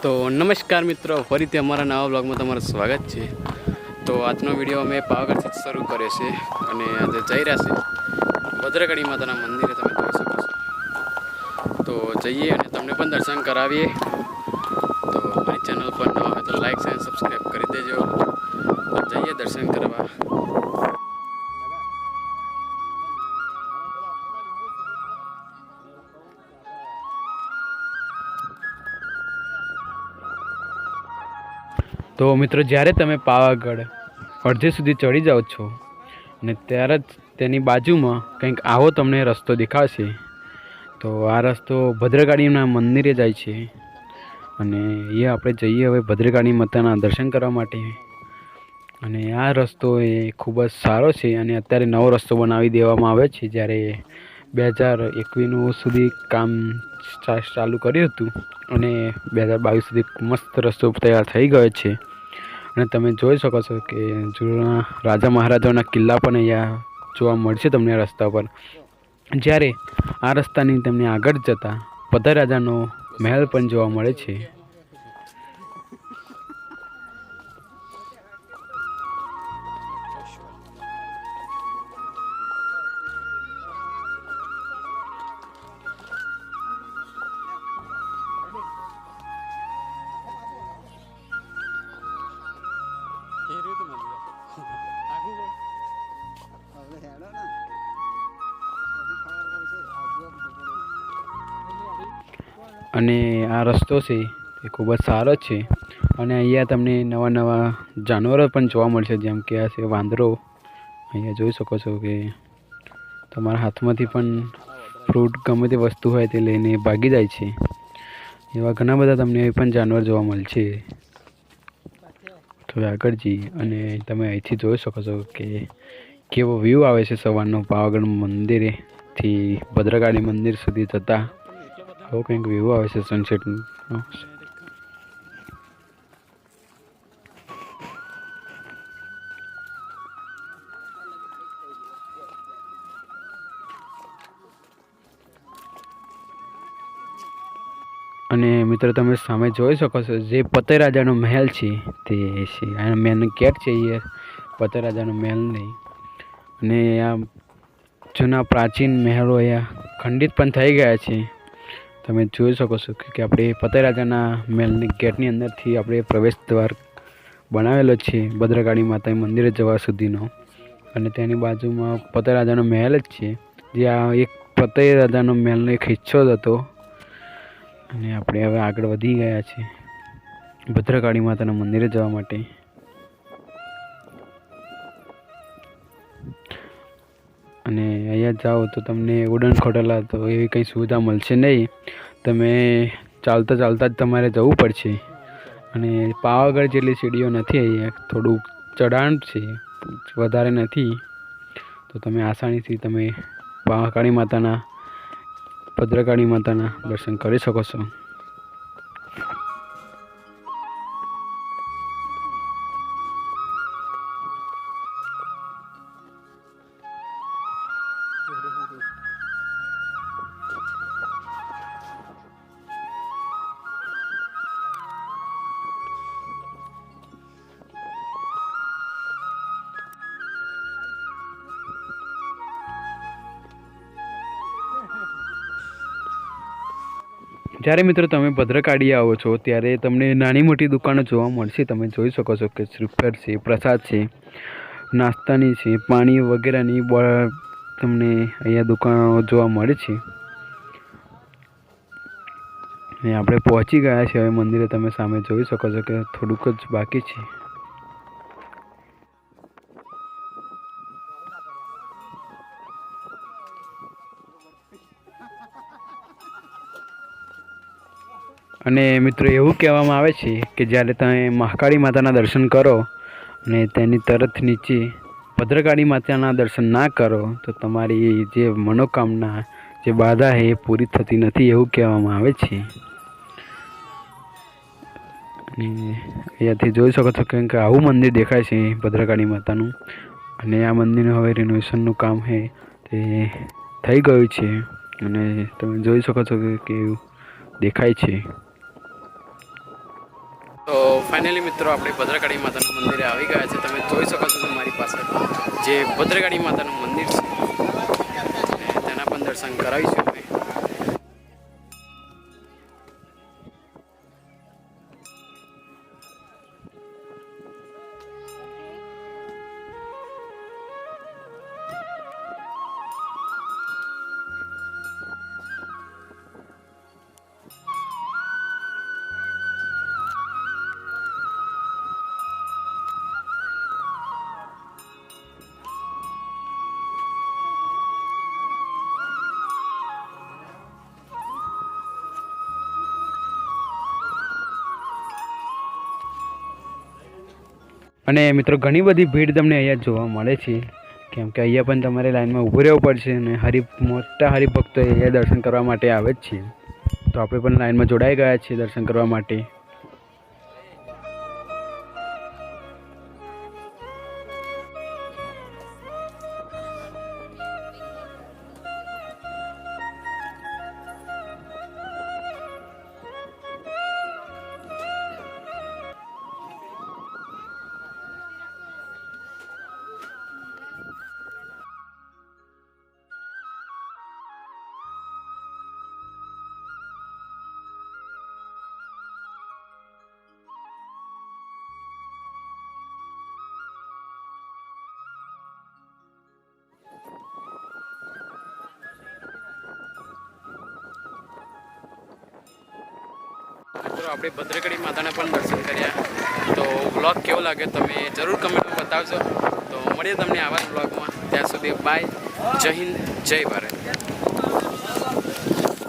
तो नमस्कार मित्रों, फरीથી અમારા નવા બ્લોગમાં તમારું સ્વાગત છે। તો આજનો વિડીયો અમે પાવાગઢથી શરૂ કર્યો છે અને આજે જઈ રહ્યા છે ભદ્રકાળી માતાના મંદિરે। તમે જોઈ શકો છો, તો જઈએ અને તમને પણ દર્શન કરાવીએ। તો મારી ચેનલ પર નવા હોય તો લાઈક અને સબસ્ક્રાઈબ કરી દેજો। તો જઈએ દર્શન કરવા। तो मित्रों, જ્યારે તમે પાવાગઢ અડધે સુધી ચડી જાઓ છો અને ત્યારે જ તેની બાજુમાં કંઈક આવો તમને રસ્તો દેખાશે। તો આ રસ્તો ભદ્રકાળીના મંદિરે જાય છે અને એ આપણે જઈએ હવે ભદ્રકાળી માતાના દર્શન કરવા માટે। અને આ રસ્તો એ ખૂબ જ સારો છે અને અત્યારે નવો રસ્તો બનાવી દેવામાં આવે છે। જ્યારે 2021 સુધી કામ ચાલુ કર્યું હતું અને 2022 સુધી મસ્ત રસ્તો તૈયાર થઈ ગયો છે। અને તમે જોઈ શકો છો કે જૂના રાજા મહારાજાઓના કિલ્લા પણ અહીંયા જોવા મળશે તમને રસ્તા પર। જ્યારે આ રસ્તાની તમને આગળ જતાં પતઈ રાજાનો મહેલ પણ જોવા મળે છે। અને આ રસ્તો છે એ ખૂબ જ સારો છે અને અહીંયા તમને નવા નવા જાનવરો પણ જોવા મળશે, જેમ કે આ છે વાંદરો। અહીંયા જોઈ શકો છો કે તમારા હાથમાંથી પણ ફ્રૂટ ગમે તે વસ્તુ હોય તે લઈને ભાગી જાય છે। એવા ઘણા બધા તમને પણ જાનવર જોવા મળશે। તો આગળ જઈએ અને તમે અહીંથી જોઈ શકો છો કે કેવો વ્યૂ આવે છે સવારનો પાવાગઢ મંદિરેથી ભદ્રકાળી મંદિર સુધી જતા। આવો કંઈક વ્યૂ આવે છે સનસેટનો। અને મિત્રો તમે સામે જોઈ શકો છો જે પતઈ રાજાનો મહેલ છે તે છે। આ મેન ગેટ છે એ પતઈ રાજાનો મહેલ નહીં। અને આ જૂના પ્રાચીન મહેલો અહીંયા ખંડિત પણ થઈ ગયા છે। તમે જોઈ શકો છો કે આપણે પતઈ રાજાના મહેલની ગેટની અંદરથી આપણે પ્રવેશ દ્વાર બનાવેલો છે ભદ્રકાળી માતા મંદિરે જવા સુધીનો। અને તેની બાજુમાં પતઈ રાજાનો મહેલ જ છે, જે આ એક પતઈ રાજાનો મહેલનો એક હિસ્સો જ હતો। અને આપણે હવે આગળ વધી ગયા છીએ ભદ્રકાળી માતાના મંદિરે જવા માટે। અને અહીંયા જાઓ તો તમને ઉડન ખટોલા તો એવી કંઈ સુવિધા મળશે નહીં, તમે ચાલતા ચાલતા જ તમારે જવું પડશે। અને પાવાગઢ જેટલી સીડીઓ નથી, અહીંયા થોડુંક ચઢાણ છે, વધારે નથી। તો તમે આસાનીથી તમે ભદ્રકાળી માતાના દર્શન કરી શકો છો। જ્યારે મિત્રો તમે ભદ્રકાળી આવો છો ત્યારે તમને નાની મોટી દુકાનો જોવા મળશે। તમે જોઈ શકો છો કે શ્રીફળ છે, પ્રસાદ છે, નાસ્તાની છે, પાણી વગેરેની તમને અહીંયા દુકાનો જોવા મળે છે। અને આપણે પહોંચી ગયા છીએ હવે મંદિરે। તમે સામે જોઈ શકો છો કે થોડુંક જ બાકી છે। અને મિત્રો એવું કહેવામાં આવે છે કે જ્યારે તમે મહાકાળી માતાના દર્શન કરો અને તેની તરત નીચે ભદ્રકાળી માતાના દર્શન ના કરો તો તમારી જે મનોકામના જે બાધા છે એ પૂરી થતી નથી, એવું કહેવામાં આવે છે। અને અહીંયાથી જોઈ શકો છો કે આવું મંદિર દેખાય છે ભદ્રકાળી માતાનું। અને આ મંદિરનું હવે રિનોવેશનનું કામ છે તે થઈ ગયું છે અને તમે જોઈ શકો છો કે કેવું દેખાય છે। તો ફાઇનલી મિત્રો આપણે ભદ્રકાળી માતાનું મંદિરે આવી ગયા છે. તમે જોઈ શકો છો મારી પાસે જે ભદ્રકાળી માતાનું મંદિર છે અને તેના પણ દર્શન કરાવીશું અમે. અને મિત્રો ઘણી બધી ભીડ તમને અહીંયા જોવા મળે છે, કેમ કે અહીંયા પણ તમારે લાઈનમાં ઊભું રહેવું પડશે અને મોટા હરિભક્તો અહીંયા દર્શન કરવા માટે આવે જ છે. તો આપણે પણ લાઈનમાં જોડાઈ ગયા છીએ દર્શન કરવા માટે. મિત્રો આપણે ભદ્રકાળી માતાને પણ દર્શન કર્યા. તો વ્લોગ કેવો લાગે તમે જરૂર કમેન્ટમાં બતાવજો. તો મળીએ તમને આવા જ વ્લોગમાં. ત્યાં સુધી બાય. જય હિન્દ, જય ભારત.